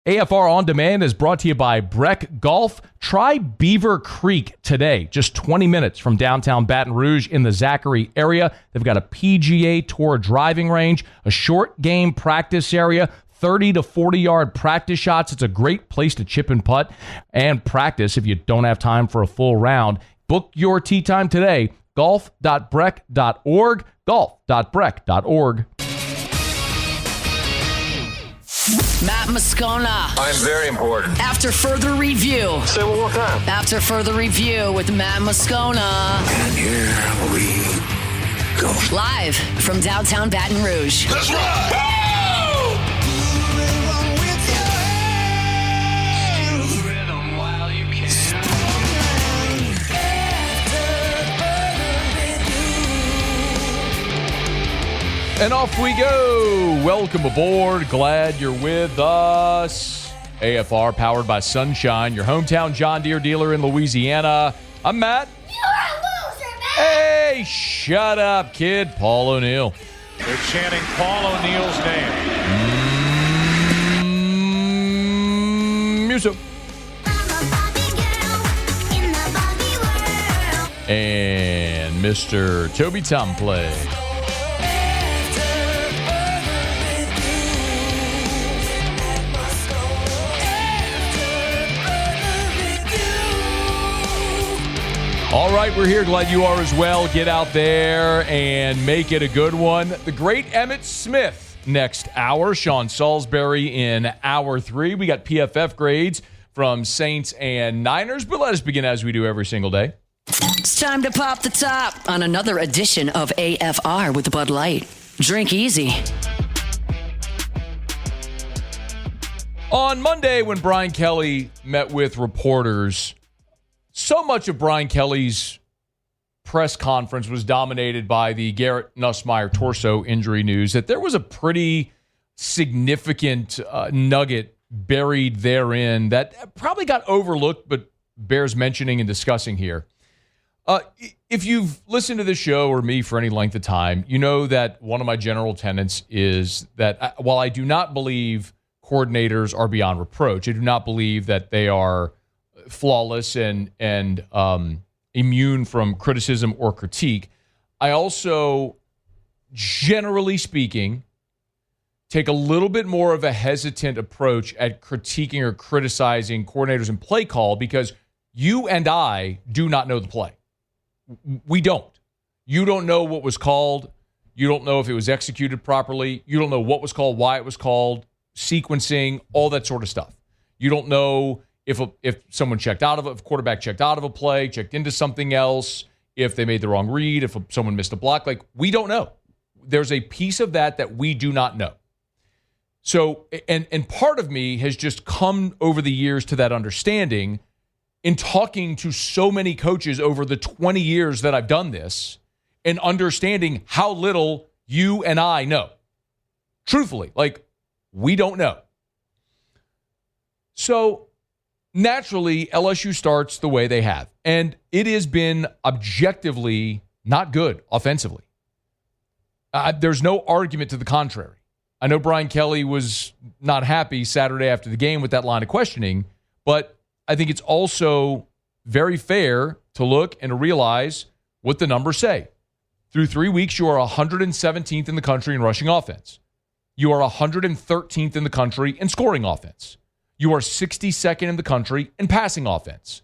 AFR On Demand is brought to you by Breck Golf. Try Beaver Creek today, just 20 minutes from downtown Baton Rouge in the Zachary area. They've got a PGA Tour driving range, a short game practice area, 30 to 40-yard practice shots. It's a great place to chip and putt and practice if you don't have time for a full round. Book your tee time today, golf.breck.org, golf.breck.org. Matt Moscona. I'm very important. After further review. Say it one more time. After further review with Matt Moscona. And here we go. Live from downtown Baton Rouge. Let's ride! And off we go. Welcome aboard. Glad you're with us. AFR powered by Sunshine, your hometown John Deere dealer in Louisiana. I'm Matt. You're a loser, man. Hey, shut up, kid. Paul O'Neill. They're chanting Paul O'Neill's name. Music. And Mr. Toby Tomplay. All right, we're here. Glad you are as well. Get out there and make it a good one. The great Emmitt Smith next hour. Sean Salisbury in hour 3. We got PFF grades from Saints and Niners, but let us begin as we do every single day. It's time to pop the top on another edition of AFR with Bud Light. Drink easy. On Monday, when Brian Kelly met with reporters, so much of Brian Kelly's press conference was dominated by the Garrett Nussmeier torso injury news that there was a pretty significant nugget buried therein that probably got overlooked but bears mentioning and discussing here. If you've listened to this show or me for any length of time, you know that one of my general tenets is that while I do not believe coordinators are beyond reproach, I do not believe that they are flawless and immune from criticism or critique. I also, generally speaking, take a little bit more of a hesitant approach at critiquing or criticizing coordinators and play call because you and I do not know the play. We don't. You don't know what was called. You don't know if it was executed properly. You don't know what was called, why it was called, sequencing, all that sort of stuff. You don't know if someone checked out of it, if a quarterback checked out of a play, checked into something else, if they made the wrong read, if someone missed a block. Like, we don't know. There's a piece of that we do not know. So, and part of me has just come over the years to that understanding in talking to so many coaches over the 20 years that I've done this and understanding how little you and I know. Truthfully, like, we don't know. So, naturally, LSU starts the way they have. And it has been objectively not good offensively. There's no argument to the contrary. I know Brian Kelly was not happy Saturday after the game with that line of questioning, but I think it's also very fair to look and to realize what the numbers say. Through 3 weeks, you are 117th in the country in rushing offense. You are 113th in the country in scoring offense. You are 62nd in the country in passing offense.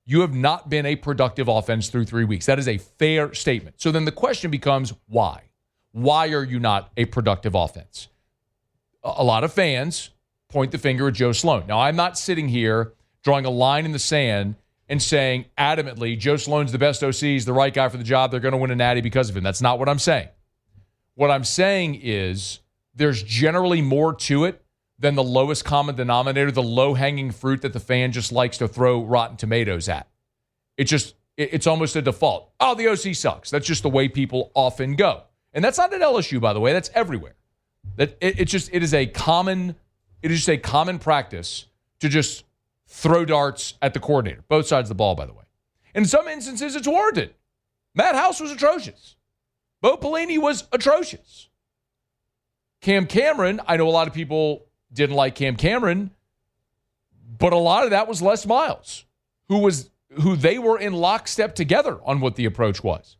You have not been a productive offense through 3 weeks. That is a fair statement. So then the question becomes, why? Why are you not a productive offense? A lot of fans point the finger at Joe Sloan. Now, I'm not sitting here drawing a line in the sand and saying adamantly, Joe Sloan's the best OC, he's the right guy for the job, they're going to win a natty because of him. That's not what I'm saying. What I'm saying is there's generally more to it than the lowest common denominator, the low-hanging fruit that the fan just likes to throw rotten tomatoes at. It's almost a default. Oh, the OC sucks. That's just the way people often go. And that's not at LSU, by the way. That's everywhere. That it is a common practice to just throw darts at the coordinator. Both sides of the ball, by the way. In some instances, it's warranted. Matt House was atrocious. Bo Pelini was atrocious. Cam Cameron, I know a lot of people didn't like Cam Cameron But a lot of that was Les Miles, who they were in lockstep together on what the approach was.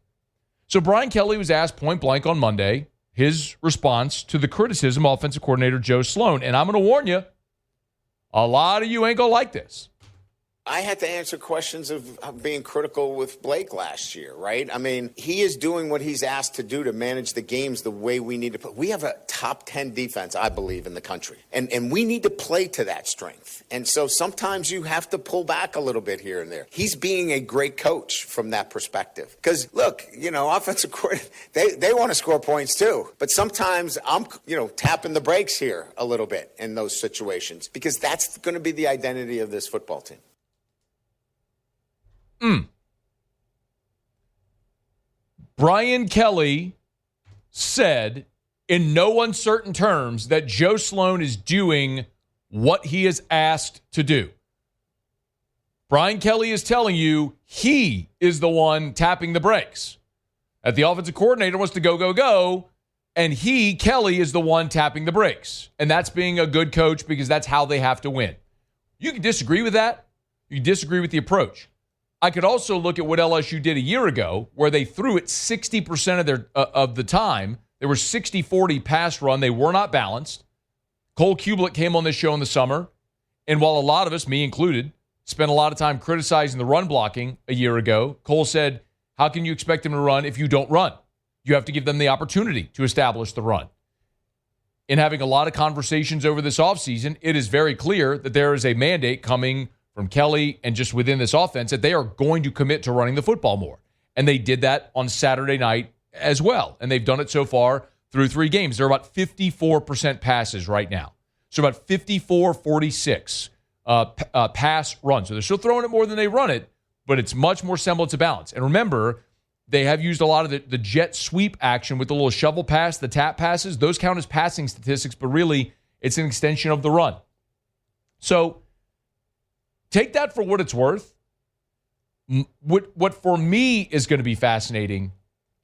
So Brian Kelly was asked point blank on Monday his response to the criticism of offensive coordinator Joe Sloan. And I'm going to warn you, a lot of you ain't going to like this. I had to answer questions of being critical with Blake last year, right? I mean, he is doing what he's asked to do to manage the games the way we need to play. We have a top 10 defense, I believe, in the country. And we need to play to that strength. And so sometimes you have to pull back a little bit here and there. He's being a great coach from that perspective. Because, look, offensive coordinator, they want to score points too. But sometimes I'm, tapping the brakes here a little bit in those situations. Because that's going to be the identity of this football team. Brian Kelly said in no uncertain terms that Joe Sloan is doing what he is asked to do. Brian Kelly is telling you he is the one tapping the brakes. That the offensive coordinator wants to go, and Kelly, is the one tapping the brakes. And that's being a good coach because that's how they have to win. You can disagree with that. You can disagree with the approach. I could also look at what LSU did a year ago, where they threw it 60% of the time. They were 60-40 pass run. They were not balanced. Cole Kublik came on this show in the summer, and while a lot of us, me included, spent a lot of time criticizing the run blocking a year ago, Cole said, how can you expect them to run if you don't run? You have to give them the opportunity to establish the run. In having a lot of conversations over this offseason, it is very clear that there is a mandate coming from Kelly and just within this offense that they are going to commit to running the football more. And they did that on Saturday night as well. And they've done it so far through 3 games. They're about 54% passes right now. So about 54-46 pass run. So they're still throwing it more than they run it, but it's much more semblance of balance. And remember, they have used a lot of the jet sweep action with the little shovel pass, the tap passes. Those count as passing statistics, but really it's an extension of the run. So take that for what it's worth. What for me is going to be fascinating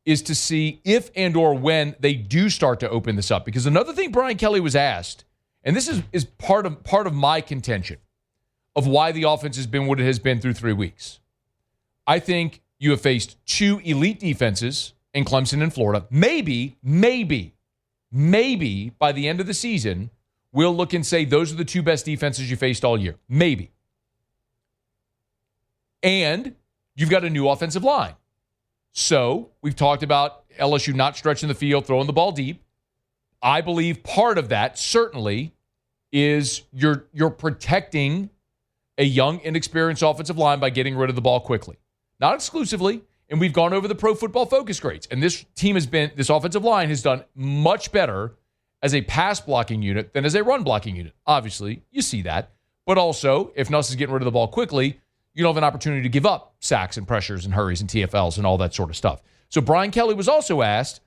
is to see if and or when they do start to open this up. Because another thing Brian Kelly was asked, and this is part of my contention of why the offense has been what it has been through 3 weeks. I think you have faced 2 elite defenses in Clemson and Florida. Maybe by the end of the season, we'll look and say those are the 2 best defenses you faced all year. Maybe. And you've got a new offensive line. So we've talked about LSU not stretching the field, throwing the ball deep. I believe part of that certainly is you're protecting a young, inexperienced offensive line by getting rid of the ball quickly. Not exclusively, and we've gone over the Pro Football Focus grades. And this offensive line has done much better as a pass blocking unit than as a run blocking unit. Obviously, you see that. But also, if Nuss is getting rid of the ball quickly, you don't have an opportunity to give up sacks and pressures and hurries and TFLs and all that sort of stuff. So Brian Kelly was also asked,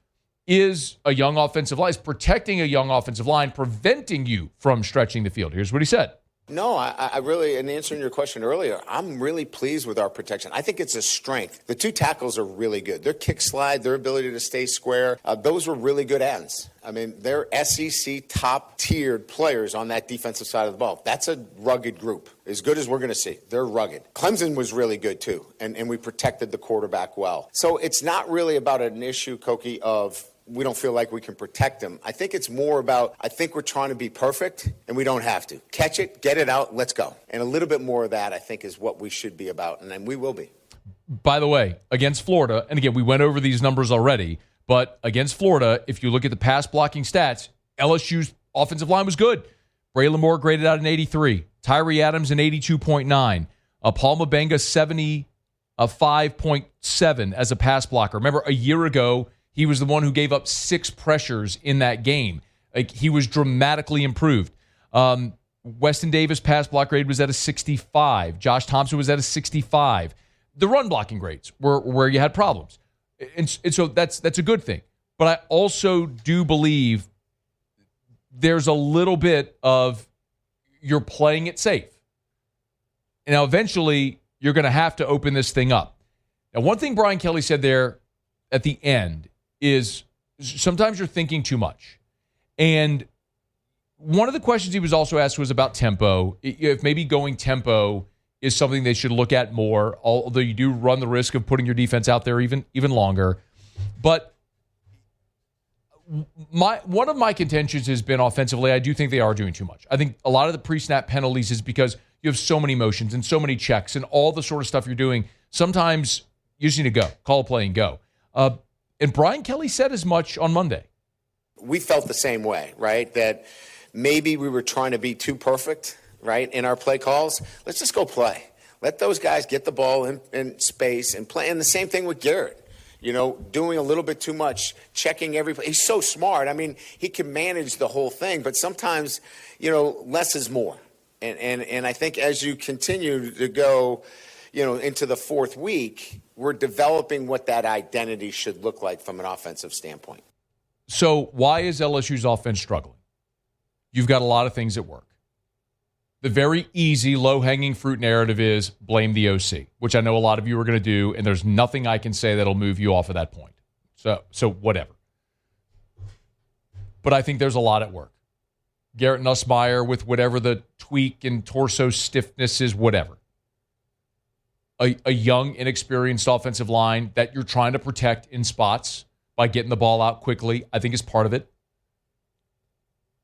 is protecting a young offensive line preventing you from stretching the field? Here's what he said. No, I really, in answering your question earlier, I'm really pleased with our protection. I think it's a strength. The 2 tackles are really good. Their kick slide, their ability to stay square, those were really good ends. I mean, they're SEC top-tiered players on that defensive side of the ball. That's a rugged group, as good as we're going to see. They're rugged. Clemson was really good, too, and we protected the quarterback well. So it's not really about an issue, Koki, of we don't feel like we can protect them. I think it's more about, I think we're trying to be perfect, and we don't have to. Catch it, get it out, let's go. And a little bit more of that, I think, is what we should be about, and then we will be. By the way, against Florida, and again, we went over these numbers already, but against Florida, if you look at the pass blocking stats, LSU's offensive line was good. Braylon Moore graded out an 83. Tyree Adams an 82.9. Paul Mabenga 75.7 as a pass blocker. Remember, a year ago, he was the one who gave up 6 pressures in that game. He was dramatically improved. Weston Davis' pass block grade was at a 65. Josh Thompson was at a 65. The run blocking grades were where you had problems. And so that's a good thing. But I also do believe there's a little bit of you're playing it safe. And now eventually you're going to have to open this thing up. Now, one thing Brian Kelly said there at the end is sometimes you're thinking too much. And one of the questions he was also asked was about tempo. If maybe going tempo is something they should look at more, although you do run the risk of putting your defense out there even longer. But one of my contentions has been offensively, I do think they are doing too much. I think a lot of the pre-snap penalties is because you have so many motions and so many checks and all the sort of stuff you're doing. Sometimes you just need to go, call a play and go. And Brian Kelly said as much on Monday. We felt the same way, right? That maybe we were trying to be too perfect, right, in our play calls. Let's just go play. Let those guys get the ball in space and play. And the same thing with Garrett. Doing a little bit too much, checking every play. He's so smart. I mean, he can manage the whole thing, but sometimes, less is more. And I think as you continue to go, into the fourth week, we're developing what that identity should look like from an offensive standpoint. So why is LSU's offense struggling? You've got a lot of things at work. The very easy, low-hanging fruit narrative is blame the OC, which I know a lot of you are going to do, and there's nothing I can say that'll move you off of that point. So whatever. But I think there's a lot at work. Garrett Nussmeier with whatever the tweak and torso stiffness is, whatever. A young, inexperienced offensive line that you're trying to protect in spots by getting the ball out quickly, I think is part of it.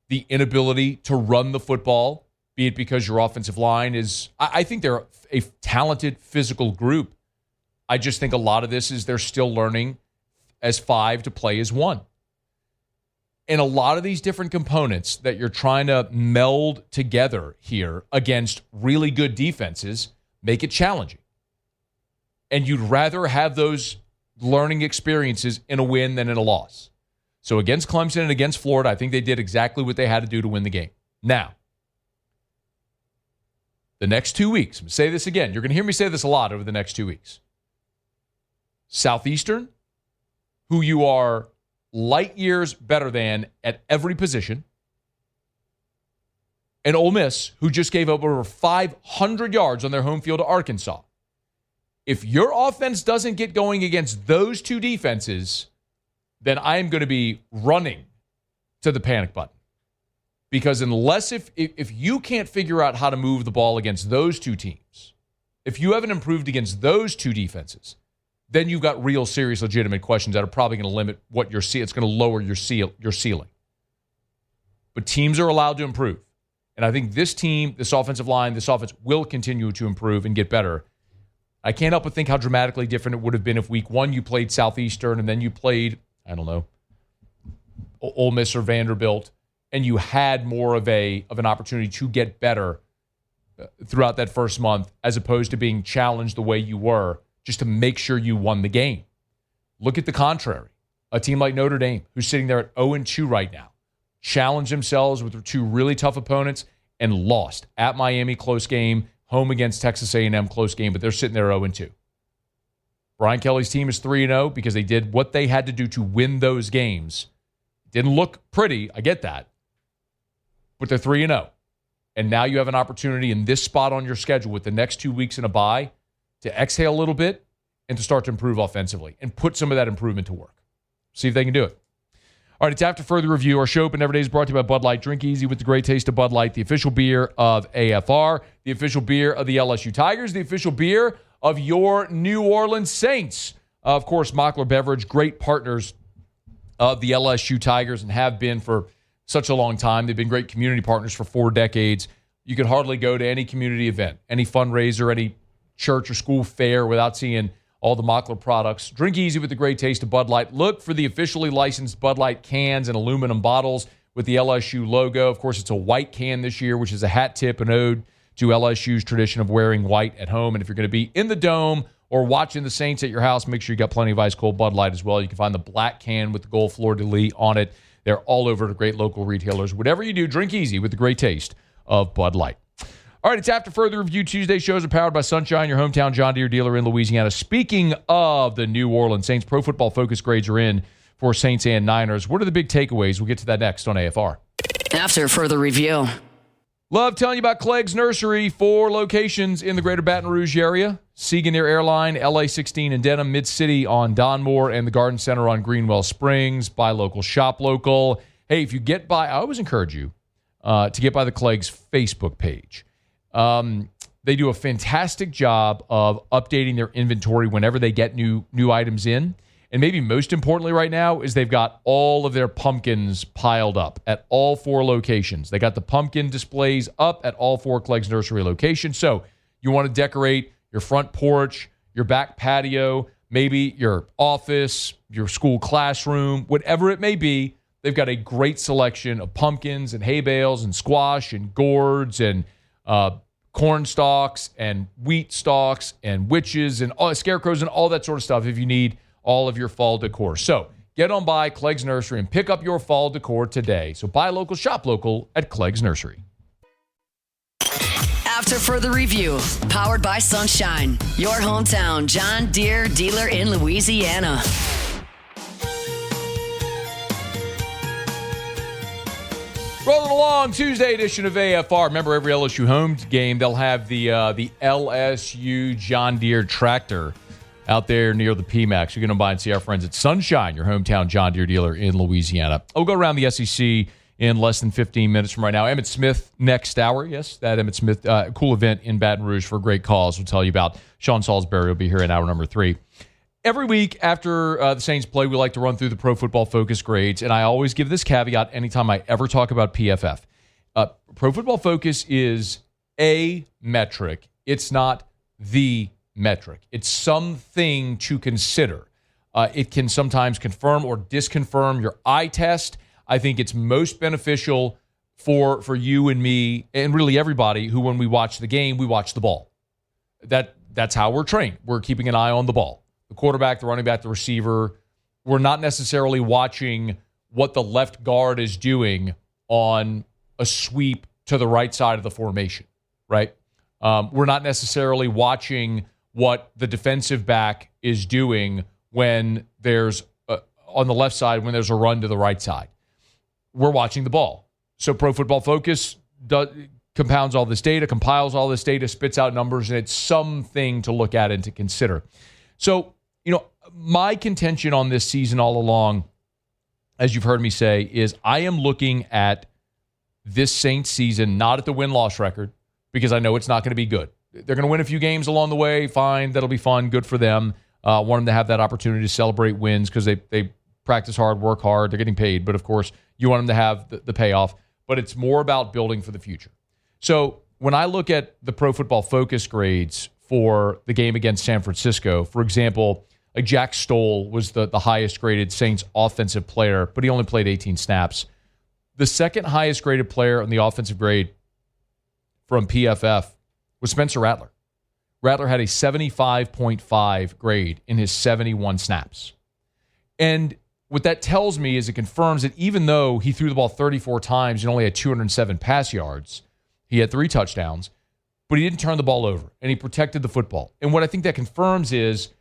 The inability to run the football, be it because your offensive line is, I think they're a talented physical group. I just think a lot of this is they're still learning as 5 to play as 1. And a lot of these different components that you're trying to meld together here against really good defenses make it challenging. And you'd rather have those learning experiences in a win than in a loss. So against Clemson and against Florida, I think they did exactly what they had to do to win the game. Now, the next 2 weeks, I'm going to say this again. You're going to hear me say this a lot over the next 2 weeks. Southeastern, who you are light years better than at every position, and Ole Miss, who just gave up over 500 yards on their home field to Arkansas. If your offense doesn't get going against those two defenses, then I am going to be running to the panic button. Because unless if you can't figure out how to move the ball against those two teams, if you haven't improved against those two defenses, then you've got real, serious, legitimate questions that are probably going to limit what you're seeing. It's going to lower your ceiling. But teams are allowed to improve. And I think this team, this offensive line, this offense will continue to improve and get better. I can't help but think how dramatically different it would have been if week 1 you played Southeastern and then you played, I don't know, Ole Miss or Vanderbilt, and you had more of an opportunity to get better throughout that first month as opposed to being challenged the way you were just to make sure you won the game. Look at the contrary. A team like Notre Dame, who's sitting there at 0-2 right now, challenged themselves with 2 really tough opponents and lost. At Miami, close game. Home against Texas A&M, close game, but they're sitting there 0-2. Brian Kelly's team is 3-0 because they did what they had to do to win those games. Didn't look pretty, I get that. But they're 3-0. And now you have an opportunity in this spot on your schedule with the next 2 weeks in a bye to exhale a little bit and to start to improve offensively and put some of that improvement to work. See if they can do it. All right, it's After Further Review. Our show Open Every Day is brought to you by Bud Light. Drink easy with the great taste of Bud Light, the official beer of AFR, the official beer of the LSU Tigers, the official beer of your New Orleans Saints. Of course, Mockler Beverage, great partners of the LSU Tigers and have been for such a long time. They've been great community partners for 4 decades. You could hardly go to any community event, any fundraiser, any church or school fair without seeing all the Mockler products. Drink easy with the great taste of Bud Light. Look for the officially licensed Bud Light cans and aluminum bottles with the LSU logo. Of course, it's a white can this year, which is a hat tip, an ode to LSU's tradition of wearing white at home. And if you're going to be in the Dome or watching the Saints at your house, make sure you got plenty of ice cold Bud Light as well. You can find the black can with the gold fleur-de-lis on it. They're all over to great local retailers. Whatever you do, drink easy with the great taste of Bud Light. All right, it's After Further Review. Tuesday shows are powered by Sunshine, your hometown John Deere dealer in Louisiana. Speaking of the New Orleans Saints, Pro Football Focus grades are in for Saints and Niners. What are the big takeaways? We'll get to that next on AFR. After Further Review. Love telling you about Clegg's Nursery. 4 locations in the greater Baton Rouge area. Siga near Airline, LA 16 in Denham, Mid-City on Donmore, and the Garden Center on Greenwell Springs. Buy local, shop local. Hey, if you get by, I always encourage you. to get by the Clegs Facebook page. They do a fantastic job of updating their inventory whenever they get new items in. And maybe most importantly right now is they've got all of their pumpkins piled up at all 4 locations. They got the pumpkin displays up at all 4 Clegs Nursery locations. So you want to decorate your front porch, your back patio, maybe your office, your school classroom, whatever it may be. They've got a great selection of pumpkins and hay bales and squash and gourds and corn stalks and wheat stalks and witches and scarecrows and all that sort of stuff if you need all of your fall decor. So get on by Clegs Nursery and pick up your fall decor today. So buy local, shop local at Clegs Nursery. After further review, powered by Sunshine, your hometown John Deere dealer in Louisiana. Rolling along, Tuesday edition of AFR. Remember, every LSU home game, they'll have the LSU John Deere tractor out there near the PMAX. You're going to buy and see our friends at Sunshine, your hometown John Deere dealer in Louisiana. We'll go around the SEC in less than 15 minutes from right now. Emmett Smith next hour. Yes, that Emmett Smith, cool event in Baton Rouge for great cause. We'll tell you about. Sean Salisbury will be here in hour number 3. Every week after the Saints play, we like to run through the Pro Football Focus grades, and I always give this caveat anytime I ever talk about PFF. Pro Football Focus is a metric. It's not the metric. It's something to consider. It can sometimes confirm or disconfirm your eye test. I think it's most beneficial for you and me and really everybody who, when we watch the game, we watch the ball. That's how we're trained. We're keeping an eye on the ball. The quarterback, the running back, the receiver. We're not necessarily watching what the left guard is doing on a sweep to the right side of the formation, right? We're not necessarily watching what the defensive back is doing when there's, on the left side, when there's a run to the right side. We're watching the ball. So Pro Football Focus compounds all this data, compiles all this data, spits out numbers, and it's something to look at and to consider. So, my contention on this season all along, as you've heard me say, is I am looking at this Saints season not at the win-loss record, because I know it's not going to be good. They're going to win a few games along the way. Fine. That'll be fun. Good for them. Want them to have that opportunity to celebrate wins because they practice hard, work hard. They're getting paid. But, of course, you want them to have the payoff. But it's more about building for the future. So when I look at the Pro Football Focus grades for the game against San Francisco, for example, like Jack Stoll was the highest graded Saints offensive player, but he only played 18 snaps. The second highest graded player on the offensive grade from PFF was Spencer Rattler. Rattler had a 75.5 grade in his 71 snaps. And what that tells me is it confirms that even though he threw the ball 34 times and only had 207 pass yards, he had 3 touchdowns, but he didn't turn the ball over, and he protected the football. And what I think that confirms is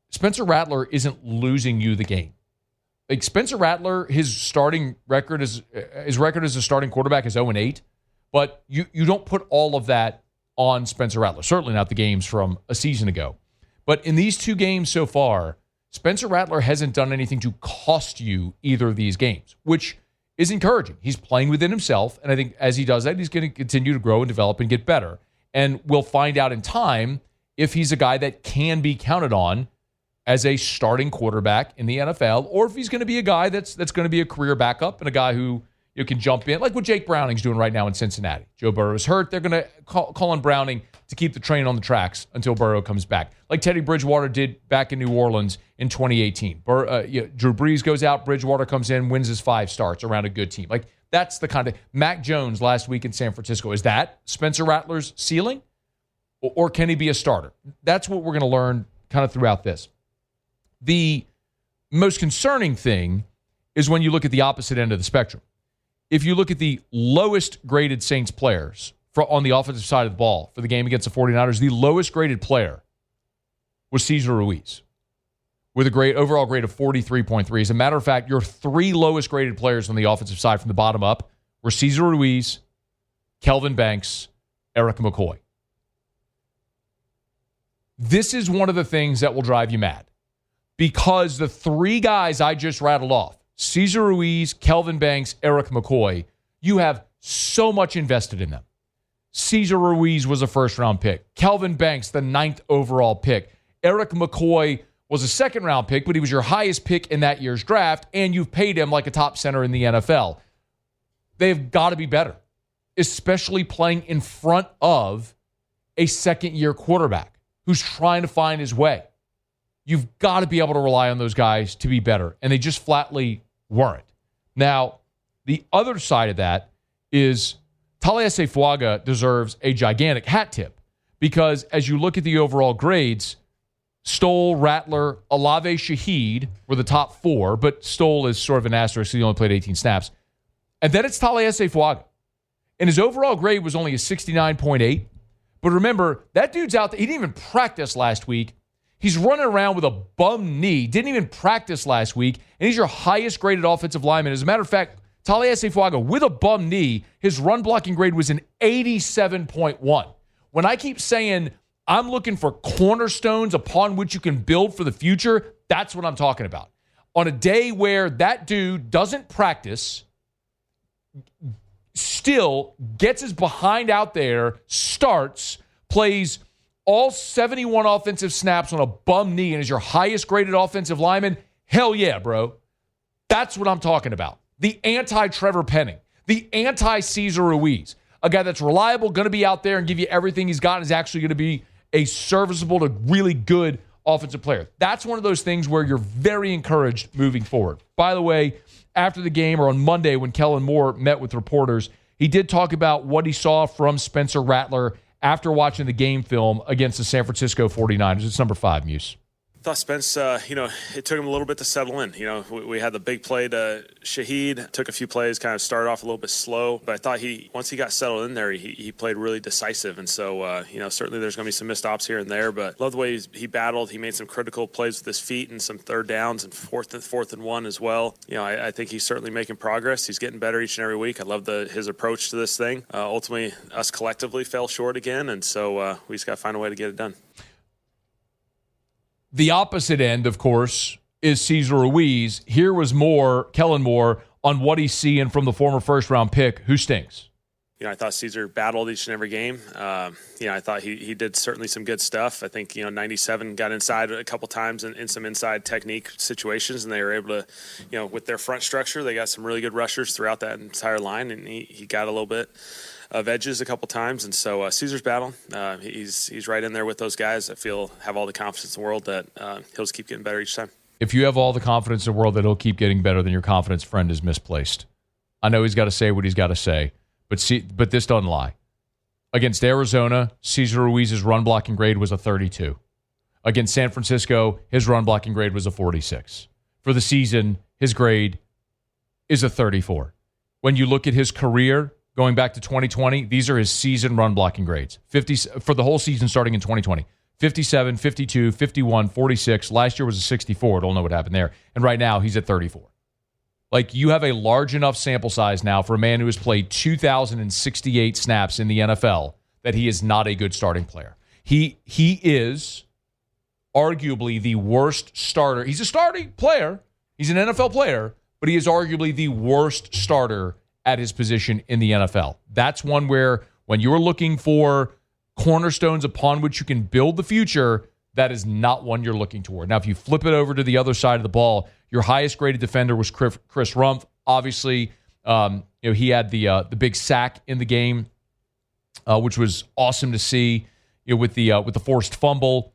Spencer Rattler isn't losing you the game. Like Spencer Rattler, his record as a starting quarterback is 0-8, but you don't put all of that on Spencer Rattler. Certainly not the games from a season ago. But in these 2 games so far, Spencer Rattler hasn't done anything to cost you either of these games, which is encouraging. He's playing within himself, and I think as he does that, he's going to continue to grow and develop and get better. And we'll find out in time if he's a guy that can be counted on as a starting quarterback in the NFL, or if he's going to be a guy that's going to be a career backup and a guy who you can jump in, like what Jake Browning's doing right now in Cincinnati. Joe Burrow is hurt. They're going to call on Browning to keep the train on the tracks until Burrow comes back, like Teddy Bridgewater did back in New Orleans in 2018. Drew Brees goes out, Bridgewater comes in, wins his 5 starts around a good team. Like that's the kind of Mac Jones last week in San Francisco. Is that Spencer Rattler's ceiling, or can he be a starter? That's what we're going to learn kind of throughout this. The most concerning thing is when you look at the opposite end of the spectrum. If you look at the lowest graded Saints players on the offensive side of the ball for the game against the 49ers, the lowest graded player was Cesar Ruiz with a overall grade of 43.3. As a matter of fact, your 3 lowest graded players on the offensive side from the bottom up were Cesar Ruiz, Kelvin Banks, Eric McCoy. This is one of the things that will drive you mad, because the 3 guys I just rattled off, Cesar Ruiz, Kelvin Banks, Eric McCoy, you have so much invested in them. Cesar Ruiz was a first-round pick. Kelvin Banks, the 9th overall pick. Eric McCoy was a second-round pick, but he was your highest pick in that year's draft, and you've paid him like a top center in the NFL. They've got to be better, especially playing in front of a second-year quarterback who's trying to find his way. You've got to be able to rely on those guys to be better, and they just flatly weren't. Now, the other side of that is Taliesin Fuaga deserves a gigantic hat tip because as you look at the overall grades, Stoll, Rattler, Olave Shaheed were the top 4, but Stoll is sort of an asterisk. He only played 18 snaps. And then it's Taliesin Fuaga. And his overall grade was only a 69.8. But remember, that dude's out there. He didn't even practice last week. He's running around with a bum knee. Didn't even practice last week. And he's your highest graded offensive lineman. As a matter of fact, Taliesin Fuaga with a bum knee, his run blocking grade was an 87.1. When I keep saying I'm looking for cornerstones upon which you can build for the future, that's what I'm talking about. On a day where that dude doesn't practice, still gets his behind out there, starts, plays all 71 offensive snaps on a bum knee and is your highest graded offensive lineman, hell yeah, bro. That's what I'm talking about. The anti-Trevor Penning, the anti-Cesar Ruiz, a guy that's reliable, going to be out there and give you everything he's got and is actually going to be a serviceable to really good offensive player. That's one of those things where you're very encouraged moving forward. By the way, after the game or on Monday when Kellen Moore met with reporters, he did talk about what he saw from Spencer Rattler after watching the game film against the San Francisco 49ers. It's number 5, Muse. I thought Spence, it took him a little bit to settle in. We had the big play to Shaheed, took a few plays, kind of started off a little bit slow, but I thought once he got settled in there, he played really decisive. And so, certainly there's going to be some missed ops here and there, but love the way he battled. He made some critical plays with his feet and some third downs and fourth and one as well. I think he's certainly making progress. He's getting better each and every week. I love his approach to this thing. Ultimately, us collectively fell short again, and so we just got to find a way to get it done. The opposite end, of course, is Cesar Ruiz. Here was Kellen Moore, on what he's seeing from the former first-round pick who stinks. I thought Cesar battled each and every game. I thought he did certainly some good stuff. I think, 97 got inside a couple times in some inside technique situations, and they were able to, with their front structure, they got some really good rushers throughout that entire line, and he got a little bit of edges a couple times. And so Cesar's battling. He's right in there with those guys. I feel have all the confidence in the world that he'll just keep getting better each time. If you have all the confidence in the world that he'll keep getting better, then your confidence friend is misplaced. I know he's got to say what he's got to say. But this doesn't lie. Against Arizona, Cesar Ruiz's run blocking grade was a 32. Against San Francisco, his run blocking grade was a 46. For the season, his grade is a 34. When you look at his career, going back to 2020, these are his season run blocking grades. 50 for the whole season starting in 2020. 57, 52, 51, 46. Last year was a 64. Don't know what happened there. And right now, he's at 34. Like, you have a large enough sample size now for a man who has played 2,068 snaps in the NFL that he is not a good starting player. He is arguably the worst starter. He's a starting player. He's an NFL player, but he is arguably the worst starter at his position in the NFL. That's one where when you're looking for cornerstones upon which you can build the future, that is not one you're looking toward. Now, if you flip it over to the other side of the ball, your highest graded defender was Chris Rumph. Obviously, he had the big sack in the game, which was awesome to see. With the forced fumble,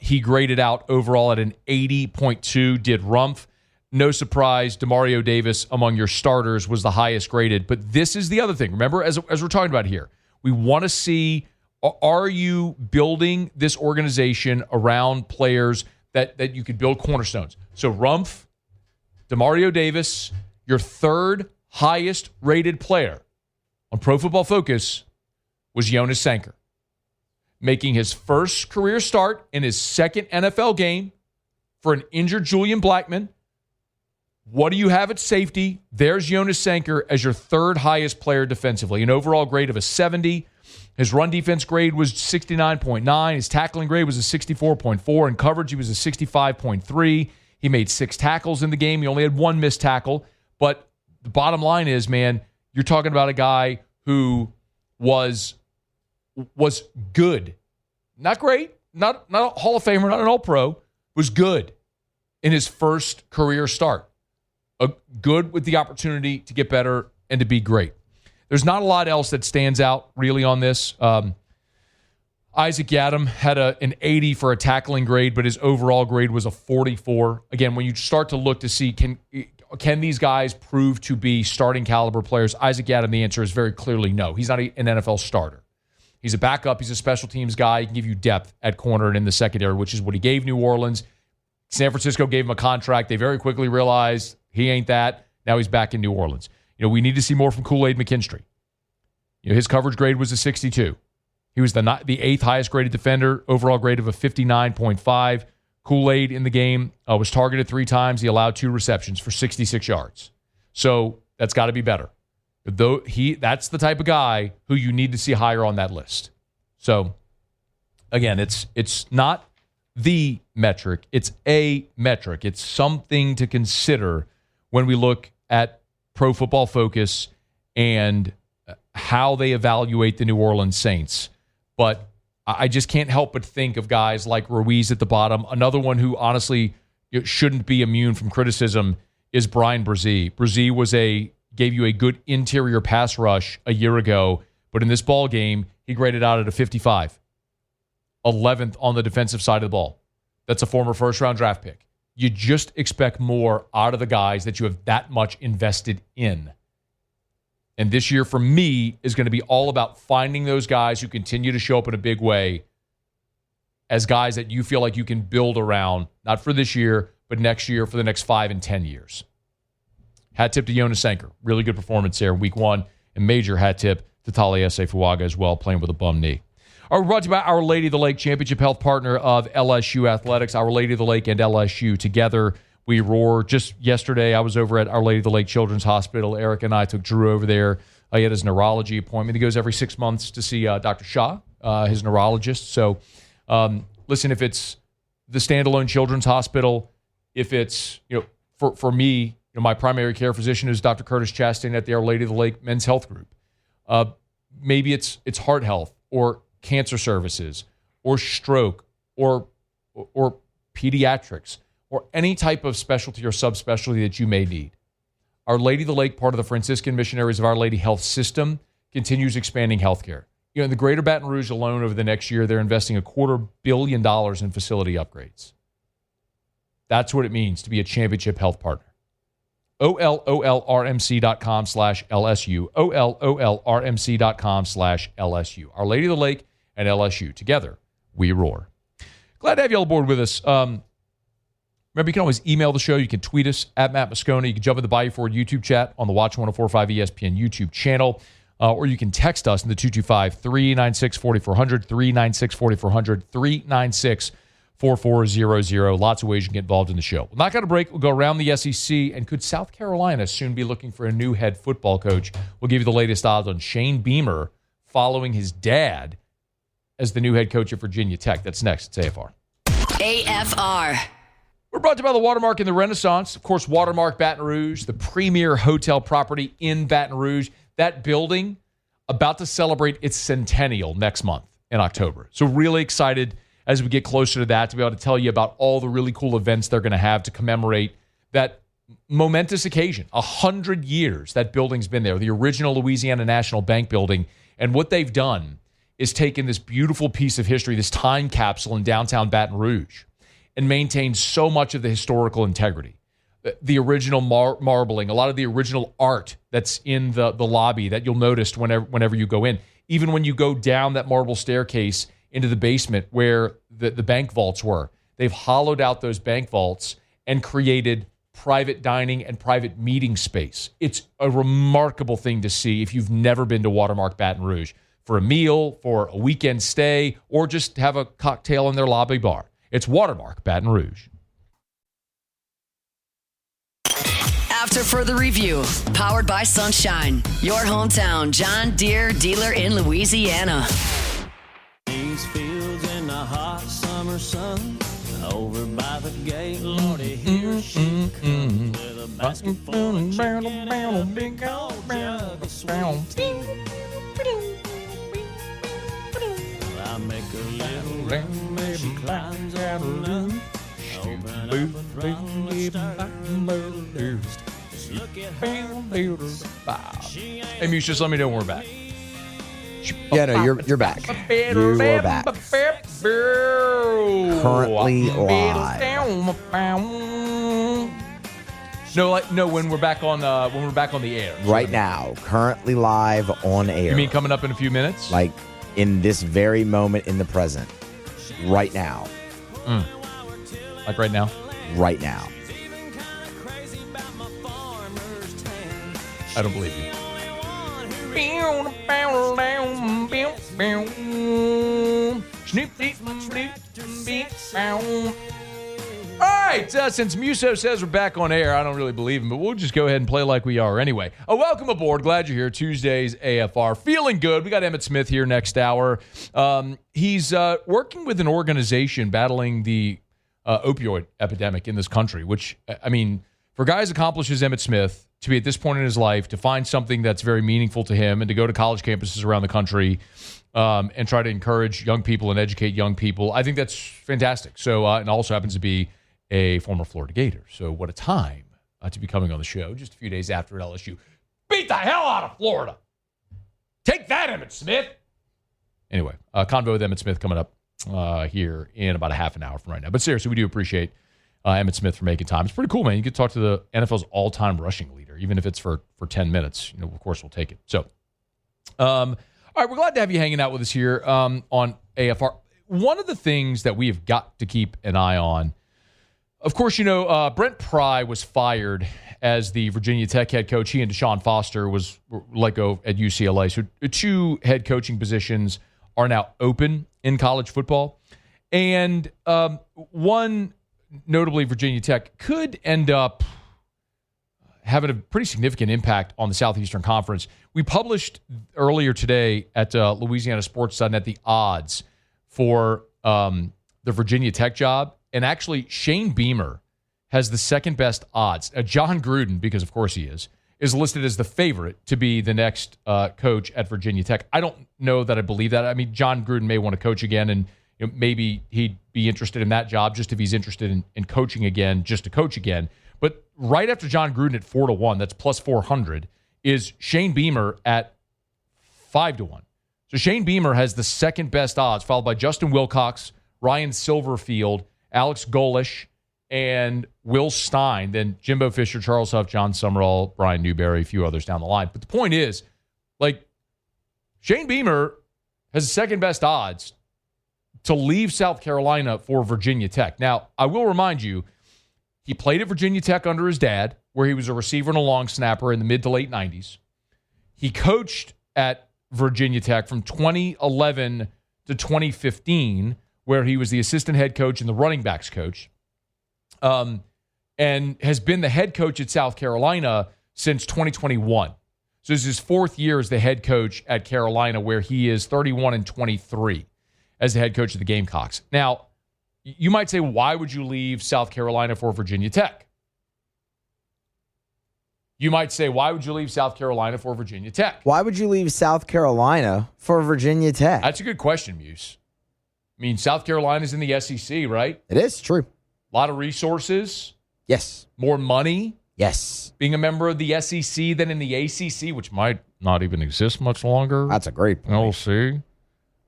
he graded out overall at an 80.2. Did Rumph? No surprise, Demario Davis among your starters was the highest graded. But this is the other thing. Remember, as we're talking about here, we want to see, are you building this organization around players that you could build cornerstones? So Rumph, Demario Davis, your third highest rated player on Pro Football Focus was Jonas Sanker, making his first career start in his second NFL game for an injured Julian Blackmon. What do you have at safety? There's Jonas Sanker as your third highest player defensively, an overall grade of a 70. His run defense grade was 69.9. His tackling grade was a 64.4. In coverage, he was a 65.3. He made 6 tackles in the game. He only had 1 missed tackle. But the bottom line is, man, You're talking about a guy who was good. Not great, not a Hall of Famer, not an All-Pro, was good in his first career start. Good with the opportunity to get better and to be great. There's not a lot else that stands out really on this. Isaac Yiadom had an 80 for a tackling grade, but his overall grade was a 44. Again, when you start to look to see can these guys prove to be starting caliber players, Isaac Yiadom, the answer is very clearly no. He's not an NFL starter. He's a backup. He's a special teams guy. He can give you depth at corner and in the secondary, which is what he gave New Orleans. San Francisco gave him a contract. They very quickly realized he ain't that. Now he's back in New Orleans. We need to see more from Kool-Aid McKinstry. His coverage grade was a 62. He was the 8th highest graded defender, overall grade of a 59.5. Kool-Aid in the game was targeted 3 times. He allowed 2 receptions for 66 yards. So that's got to be better. That's the type of guy who you need to see higher on that list. So again, it's not the metric. It's a metric. It's something to consider when we look at Pro Football Focus and how they evaluate the New Orleans Saints. But I just can't help but think of guys like Ruiz at the bottom. Another one who honestly shouldn't be immune from criticism is Brian Brzee. Brzee gave you a good interior pass rush a year ago, but in this ball game, he graded out at a 55. 11th on the defensive side of the ball. That's a former first-round draft pick. You just expect more out of the guys that you have that much invested in. And this year, for me, is going to be all about finding those guys who continue to show up in a big way as guys that you feel like you can build around, not for this year, but next year, for the next 5 and 10 years. Hat tip to Jonas Sanker. Really good performance there in week 1. And major hat tip to Tali Esefuaga as well, playing with a bum knee. All right, we're brought to you by Our Lady of the Lake, championship health partner of LSU Athletics. Our Lady of the Lake and LSU together. We roar. Just yesterday, I was over at Our Lady of the Lake Children's Hospital. Eric and I took Drew over there. He had his neurology appointment. He goes every 6 months to see Dr. Shah, his neurologist. So, listen, if it's the standalone children's hospital, if it's, for me, my primary care physician is Dr. Curtis Chastain at the Our Lady of the Lake Men's Health Group. Maybe it's heart health or cancer services or stroke or pediatrics, or any type of specialty or subspecialty that you may need. Our Lady of the Lake, part of the Franciscan Missionaries of Our Lady Health System, continues expanding healthcare. In the greater Baton Rouge alone over the next year, they're investing $250 million in facility upgrades. That's what it means to be a championship health partner. OLOLRMC.com/LSU. OLOLRMC.com/LSU. Our Lady of the Lake and LSU. Together, we roar. Glad to have you all aboard with us. Remember, you can always email the show. You can tweet us at Matt Moscona. You can jump in the Bayou Ford YouTube chat on the Watch 104.5 ESPN YouTube channel. Or you can text us in the 225-396-4400, 396-4400, 396-4400. Lots of ways you can get involved in the show. We'll knock out a break. We'll go around the SEC. And could South Carolina soon be looking for a new head football coach? We'll give you the latest odds on Shane Beamer following his dad as the new head coach at Virginia Tech. That's next. It's AFR. AFR. We're brought to you by the Watermark and the Renaissance. Of course, Watermark Baton Rouge, the premier hotel property in Baton Rouge. That building about to celebrate its centennial next month in October. So really excited as we get closer to that to be able to tell you about all the really cool events they're going to have to commemorate that momentous occasion. 100 years that building's been there, the original Louisiana National Bank building. And what they've done is taken this beautiful piece of history, this time capsule in downtown Baton Rouge, and maintained so much of the historical integrity. The original marbling, a lot of the original art that's in the lobby that you'll notice whenever you go in. Even when you go down that marble staircase into the basement where the bank vaults were, they've hollowed out those bank vaults and created private dining and private meeting space. It's a remarkable thing to see if you've never been to Watermark Baton Rouge for a meal, for a weekend stay, or just have a cocktail in their lobby bar. It's Watermark Baton Rouge. After further review, powered by Sunshine, your hometown John Deere dealer in Louisiana. These fields in the hot summer sun, Over by the gate, Lordy, here she comes with a basket full of chicken and a big cold jug of sweet tea. I make a little room and she climbs on up. Open up a drum and start her just look at her. Hey, Muse, just let me know when we're back. Yeah, no, you're back. You are back. Currently live. No, when we're back on the air. Right now, currently live on air. You mean coming up in a few minutes? Like in this very moment in the present. Right now. Like right now? Right now. I don't believe you. All right, since Muso says we're back on air, I don't really believe him, but we'll just go ahead and play like we are anyway. Welcome aboard. Glad you're here. Tuesday's AFR. Feeling good. We got Emmett Smith here next hour. He's working with an organization battling the opioid epidemic in this country, which, I mean, for guys accomplished as Emmett Smith to be at this point in his life, to find something that's very meaningful to him and to go to college campuses around the country and try to encourage young people and educate young people, I think that's fantastic. So, and also happens to be a former Florida Gator. So what a time to be coming on the show just a few days after LSU beat the hell out of Florida. Take that, Emmett Smith. Anyway, convo with Emmett Smith coming up here in about a half an hour from right now. But seriously, we do appreciate Emmett Smith for making time. It's pretty cool, man. You get to talk to the NFL's all-time rushing leader, even if it's for 10 minutes. You know, of course, we'll take it. So, all right, we're glad to have you hanging out with us here on AFR. One of the things that we have got to keep an eye on, of course, you know, Brent Pry was fired as the Virginia Tech head coach. He and Deshaun Foster were let go at UCLA. So two head coaching positions are now open in college football. And one, notably Virginia Tech, could end up having a pretty significant impact on the Southeastern Conference. We published earlier today at LouisianaSports.net the odds for the Virginia Tech job. And actually, Shane Beamer has the second best odds. John Gruden, because of course he is listed as the favorite to be the next coach at Virginia Tech. I don't know that I believe that. I mean, John Gruden may want to coach again, and you know, maybe he'd be interested in that job just if he's interested in coaching again, just to coach again. But right after John Gruden at 4-1, that's plus 400, is Shane Beamer at 5-1. So Shane Beamer has the second best odds, followed by Justin Wilcox, Ryan Silverfield, Alex Golish, and Will Stein. Then Jimbo Fisher, Charles Huff, John Summerall, Brian Newberry, a few others down the line. But the point is, like, Shane Beamer has the second best odds to leave South Carolina for Virginia Tech. Now, I will remind you, he played at Virginia Tech under his dad, where he was a receiver and a long snapper in the mid to late 90s. He coached at Virginia Tech from 2011 to 2015, where he was the assistant head coach and the running backs coach, and has been the head coach at South Carolina since 2021. So this is his fourth year as the head coach at Carolina, where he is 31-23 as the head coach of the Gamecocks. Now, you might say, why would you leave South Carolina for Virginia Tech? You might say, why would you leave South Carolina for Virginia Tech? Why would you leave South Carolina for Virginia Tech? That's a good question, Muse. I mean, South Carolina's in the SEC, right? It is true. A lot of resources. Yes. More money. Yes. Being a member of the SEC than in the ACC, which might not even exist much longer. That's a great point. We'll see.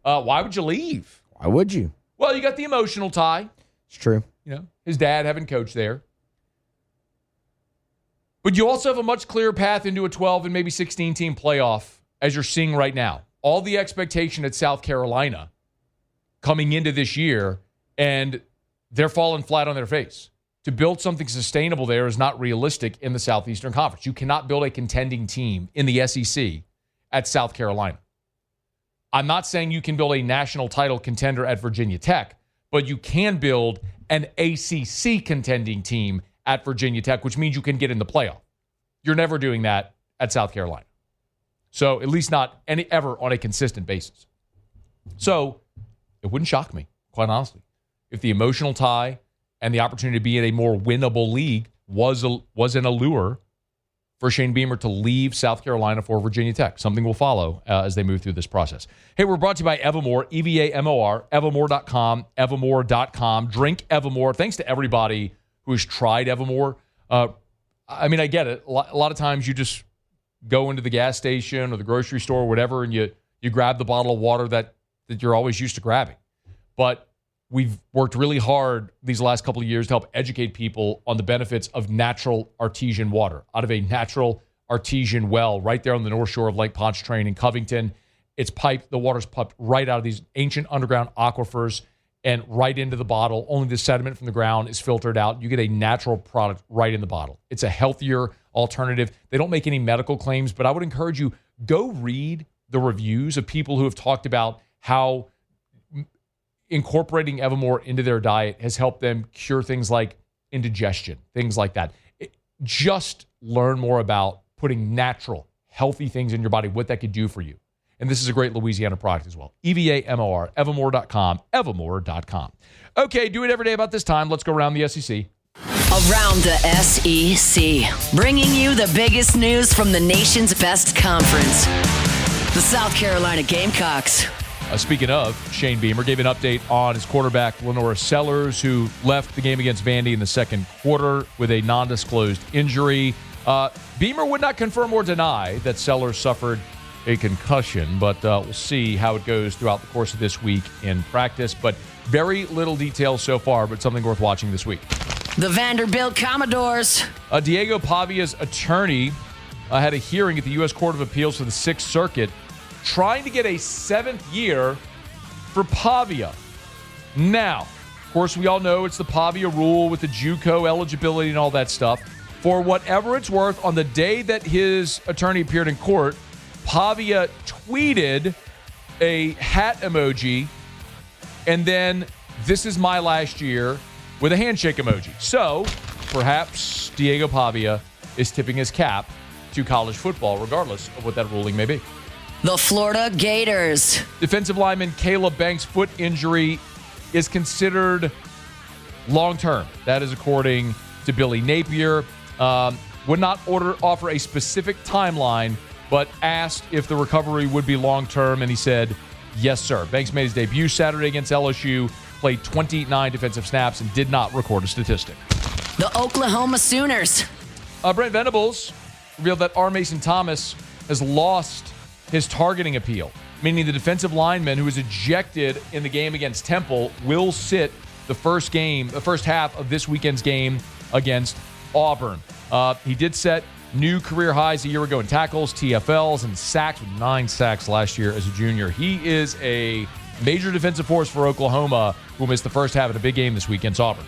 Why would you leave? Why would you? Well, you got the emotional tie. It's true. You know, his dad having coached there. But you also have a much clearer path into a 12 and maybe 16-team playoff, as you're seeing right now. All the expectation at South Carolina coming into this year, and they're falling flat on their face. To build something sustainable there is not realistic in the Southeastern Conference. You cannot build a contending team in the SEC at South Carolina. I'm not saying you can build a national title contender at Virginia Tech, but you can build an ACC contending team at Virginia Tech, which means you can get in the playoff. You're never doing that at South Carolina. So at least not ever on a consistent basis. So it wouldn't shock me, quite honestly, if the emotional tie and the opportunity to be in a more winnable league was an allure for Shane Beamer to leave South Carolina for Virginia Tech. Something will follow as they move through this process. Hey, we're brought to you by Evamore, EVAMOR, Evamore.com, Evamore.com. Drink Evamore. Thanks to everybody who has tried Evamore. I mean, I get it. A lot of times you just go into the gas station or the grocery store or whatever, and you grab the bottle of water that you're always used to grabbing. But we've worked really hard these last couple of years to help educate people on the benefits of natural artesian water out of a natural artesian well right there on the North Shore of Lake Pontchartrain in Covington. It's piped. The water's pumped right out of these ancient underground aquifers and right into the bottle. Only the sediment from the ground is filtered out. You get a natural product right in the bottle. It's a healthier alternative. They don't make any medical claims, but I would encourage you, go read the reviews of people who have talked about how incorporating Evamore into their diet has helped them cure things like indigestion, things like that. Just learn more about putting natural, healthy things in your body, what that could do for you. And this is a great Louisiana product as well. EVAMOR, Evamore.com, Evamore.com. Okay, do it every day about this time. Let's go around the SEC. Around the SEC, bringing you the biggest news from the nation's best conference. The South Carolina Gamecocks. Speaking of, Shane Beamer gave an update on his quarterback, Lenora Sellers, who left the game against Vandy in the second quarter with a non-disclosed injury. Beamer would not confirm or deny that Sellers suffered a concussion, but we'll see how it goes throughout the course of this week in practice. But very little details so far, but something worth watching this week. The Vanderbilt Commodores. Diego Pavia's attorney had a hearing at the U.S. Court of Appeals for the Sixth Circuit trying to get a 7th year for Pavia. Now, of course, we all know it's the Pavia rule with the JUCO eligibility and all that stuff. For whatever it's worth, on the day that his attorney appeared in court, Pavia tweeted a hat emoji and then "This is my last year" with a handshake emoji. So, perhaps Diego Pavia is tipping his cap to college football, regardless of what that ruling may be. The Florida Gators. Defensive lineman Caleb Banks' foot injury is considered long-term. That is according to Billy Napier. Would not offer a specific timeline, but asked if the recovery would be long-term, and he said, yes, sir. Banks made his debut Saturday against LSU, played 29 defensive snaps, and did not record a statistic. The Oklahoma Sooners. Brent Venables revealed that R. Mason Thomas has lost his targeting appeal, meaning the defensive lineman who was ejected in the game against Temple will sit the first half of this weekend's game against Auburn. He did set new career highs a year ago in tackles, TFLs, and sacks, with 9 sacks last year as a junior. He is a major defensive force for Oklahoma, who missed the first half of a big game this week against Auburn.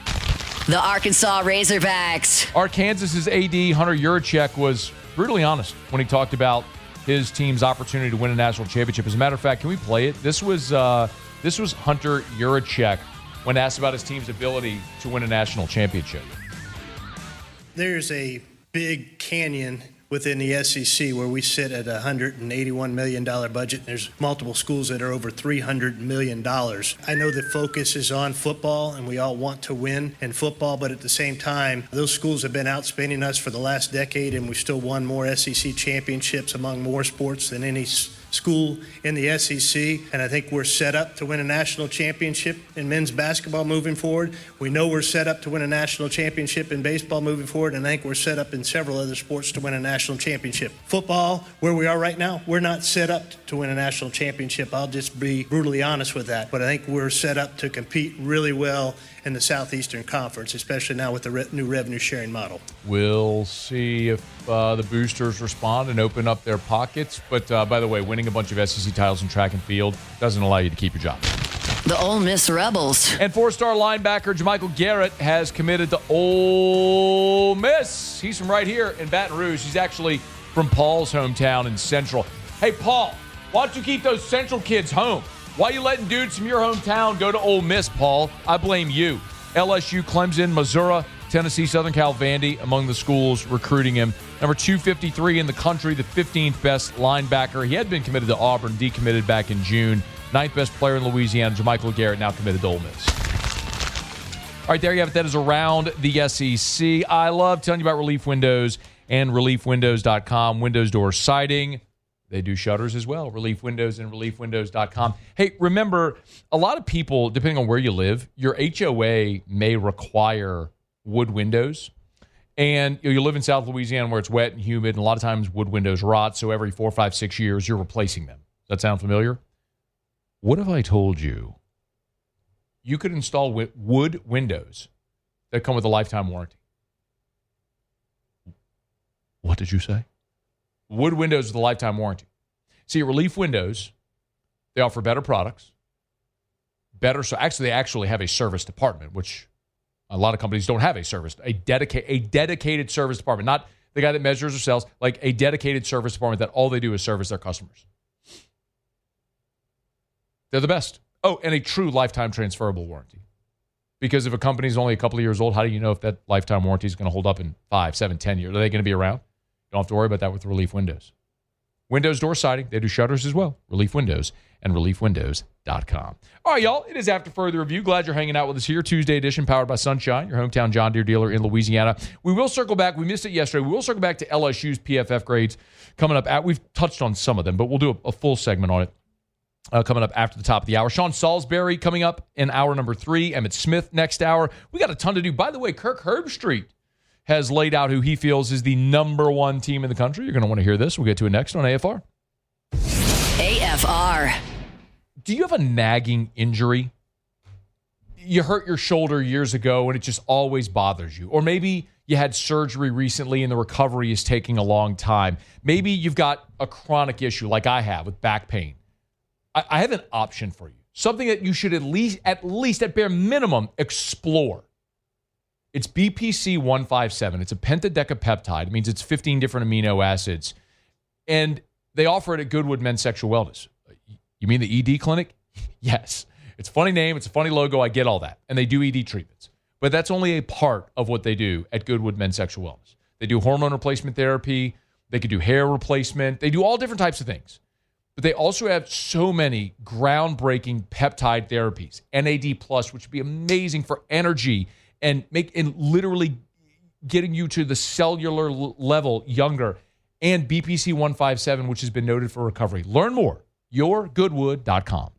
The Arkansas Razorbacks. Arkansas's AD, Hunter Yurachek, was brutally honest when he talked about his team's opportunity to win a national championship. As a matter of fact, can we play it? This was Hunter Yurachek when asked about his team's ability to win a national championship. There's a big canyon within the SEC where we sit at a $181 million budget. There's multiple schools that are over $300 million. I know the focus is on football, and we all want to win in football, but at the same time, those schools have been outspending us for the last decade, and we've still won more SEC championships among more sports than any school in the SEC, and I think we're set up to win a national championship in men's basketball moving forward. We know we're set up to win a national championship in baseball moving forward, and I think we're set up in several other sports to win a national championship. Football, where we are right now, we're not set up to win a national championship. I'll just be brutally honest with that, but I think we're set up to compete really well in the Southeastern Conference, especially now with the new revenue sharing model. We'll see if the boosters respond and open up their pockets. But by the way, winning a bunch of SEC titles in track and field doesn't allow you to keep your job. The Ole Miss Rebels. And 4-star linebacker JaMychal Garrett has committed to Ole Miss. He's from right here in Baton Rouge. He's actually from Paul's hometown in Central. Hey, Paul, why don't you keep those Central kids home? Why are you letting dudes from your hometown go to Ole Miss, Paul? I blame you. LSU, Clemson, Missouri, Tennessee, Southern Cal, Vandy among the schools recruiting him. Number 253 in the country, the 15th best linebacker. He had been committed to Auburn, decommitted back in June. 9th best player in Louisiana, JaMychal Garrett, now committed to Ole Miss. All right, there you have it. That is around the SEC. I love telling you about Relief Windows and ReliefWindows.com. Windows door siding. They do shutters as well. Relief Windows and ReliefWindows.com. Hey, remember, a lot of people, depending on where you live, your HOA may require wood windows. And you live in South Louisiana where it's wet and humid, and a lot of times wood windows rot, so every 4, 5, 6 years, you're replacing them. Does that sound familiar? What if I told you you could install wood windows that come with a lifetime warranty? What did you say? Wood windows with a lifetime warranty. See, at Relief Windows, they offer better products. They actually have a service department, which a lot of companies don't have a dedicated service department. Not the guy that measures or sells, like a dedicated service department that all they do is service their customers. They're the best. Oh, and a true lifetime transferable warranty. Because if a company is only a couple of years old, how do you know if that lifetime warranty is going to hold up in 5, 7, 10 years? Are they going to be around? You don't have to worry about that with Relief Windows. Windows door siding. They do shutters as well. Relief Windows and ReliefWindows.com. All right, y'all. It is After Further Review. Glad you're hanging out with us here. Tuesday edition, powered by Sunshine, your hometown John Deere dealer in Louisiana. We will circle back. We missed it yesterday. We will circle back to LSU's PFF grades coming up. We've touched on some of them, but we'll do a full segment on it coming up after the top of the hour. Sean Salisbury coming up in hour number 3. Emmett Smith next hour. We got a ton to do. By the way, Kirk Herbstreit has laid out who he feels is the number 1 team in the country. You're going to want to hear this. We'll get to it next on AFR. AFR. Do you have a nagging injury? You hurt your shoulder years ago and it just always bothers you. Or maybe you had surgery recently and the recovery is taking a long time. Maybe you've got a chronic issue like I have with back pain. I have an option for you. Something that you should at least at bare minimum explore. It's BPC 157. It's a pentadecapeptide. It means it's 15 different amino acids. And they offer it at Goodwood Men's Sexual Wellness. You mean the ED clinic? Yes. It's a funny name. It's a funny logo. I get all that. And they do ED treatments. But that's only a part of what they do at Goodwood Men's Sexual Wellness. They do hormone replacement therapy. They could do hair replacement. They do all different types of things. But they also have so many groundbreaking peptide therapies. NAD+, which would be amazing for energy and literally getting you to the cellular level younger. And BPC 157, which has been noted for recovery. Learn more. YourGoodwood.com.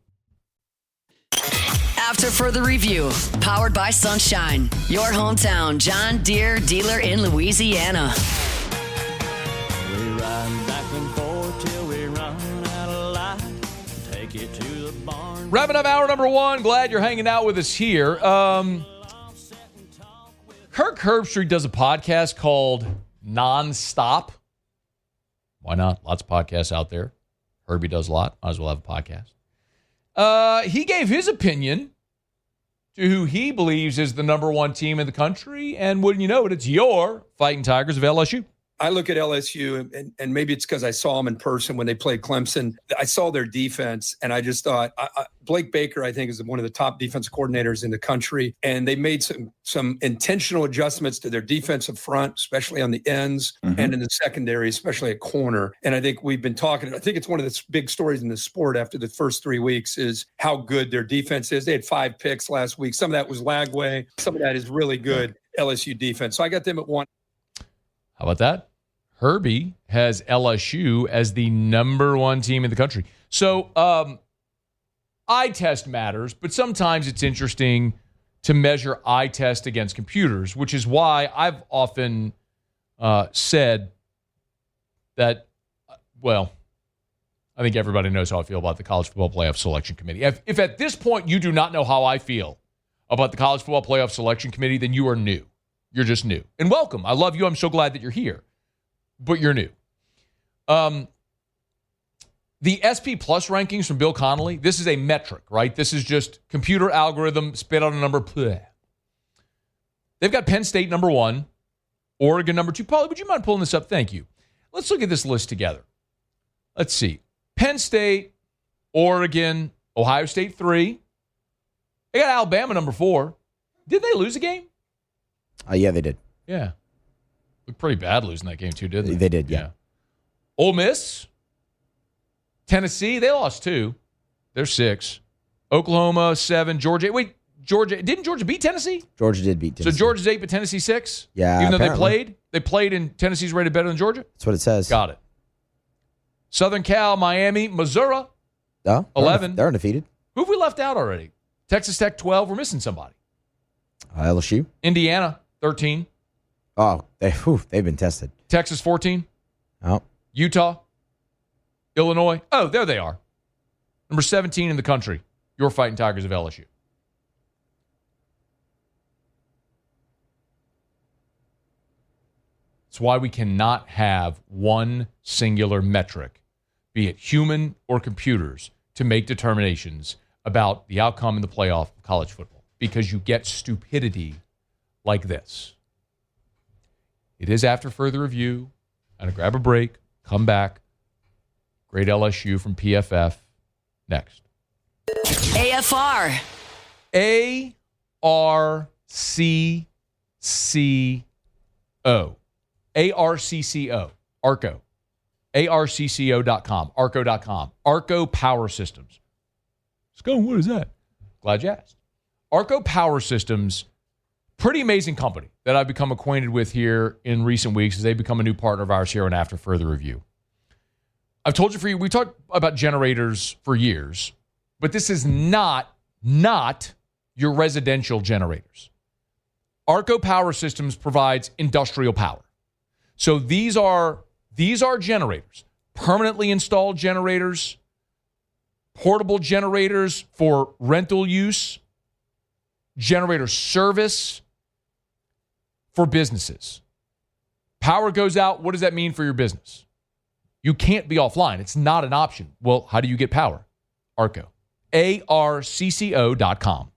After Further Review, powered by Sunshine, your hometown John Deere dealer in Louisiana. We ride back and forth till we run out of light. Take it to the barn. Wrapping up hour number 1. Glad you're hanging out with us here. Kirk Herbstreit does a podcast called Nonstop. Why not? Lots of podcasts out there. Herbie does a lot. Might as well have a podcast. He gave his opinion to who he believes is the number 1 team in the country. And wouldn't you know it, it's your Fighting Tigers of LSU. I look at LSU, and maybe it's because I saw them in person when they played Clemson. I saw their defense, and I just thought, Blake Baker, I think, is one of the top defense coordinators in the country. And they made some intentional adjustments to their defensive front, especially on the ends and in the secondary, especially at corner. And I think we've been talking, I think it's one of the big stories in the sport after the first 3 weeks is how good their defense is. They had 5 picks last week. Some of that was Lagway. Some of that is really good LSU defense. So I got them at 1. How about that? Herbie has LSU as the number 1 team in the country. So eye test matters, but sometimes it's interesting to measure eye test against computers, which is why I've often said that, well, I think everybody knows how I feel about the College Football Playoff Selection Committee. If at this point you do not know how I feel about the College Football Playoff Selection Committee, then you are new. You're just new. And welcome. I love you. I'm so glad that you're here. But you're new. The SP Plus rankings from Bill Connolly, this is a metric, right? This is just computer algorithm, spit out a number. Bleh. They've got Penn State number 1, Oregon number 2. Paulie, would you mind pulling this up? Thank you. Let's look at this list together. Let's see. Penn State, Oregon, Ohio State 3. They got Alabama number 4. Did they lose a game? Yeah, they did. Yeah. Looked pretty bad losing that game too, didn't they? They did, yeah. Ole Miss, Tennessee, they lost 2. They're 6. Oklahoma 7. Georgia. Wait, Georgia. Didn't Georgia beat Tennessee? Georgia did beat Tennessee. So Georgia's 8, but Tennessee 6? Yeah, even though apparently. they played, and Tennessee's rated better than Georgia? That's what it says. Got it. Southern Cal, Miami, Missouri, Oh, 11. They're undefeated. Who have we left out already? Texas Tech, 12. We're missing somebody. LSU. Indiana, 13. Oh, they've been tested. Texas, 14. Oh. Utah, Illinois. Oh, there they are. Number 17 in the country. Your Fighting Tigers of LSU. It's why we cannot have one singular metric, be it human or computers, to make determinations about the outcome in the playoff of college football, because you get stupidity like this. It is after further review. I'm going to grab a break, come back. Great LSU from PFF next. AFR. ARCCO. ARCCO. ARCO. ARCCO.com. ARCO.com. ARCO Power Systems. Scone, what is that? Glad you asked. ARCO Power Systems, pretty amazing company that I've become acquainted with here in recent weeks as they become a new partner of ours here on After Further Review. I've told you we talked about generators for years, but this is not your residential generators. ARCO Power Systems provides industrial power. So these are generators, permanently installed generators, portable generators for rental use, generator service for businesses. Power goes out. What does that mean for your business? You can't be offline. It's not an option. Well, how do you get power? ARCO. ARCCO.com.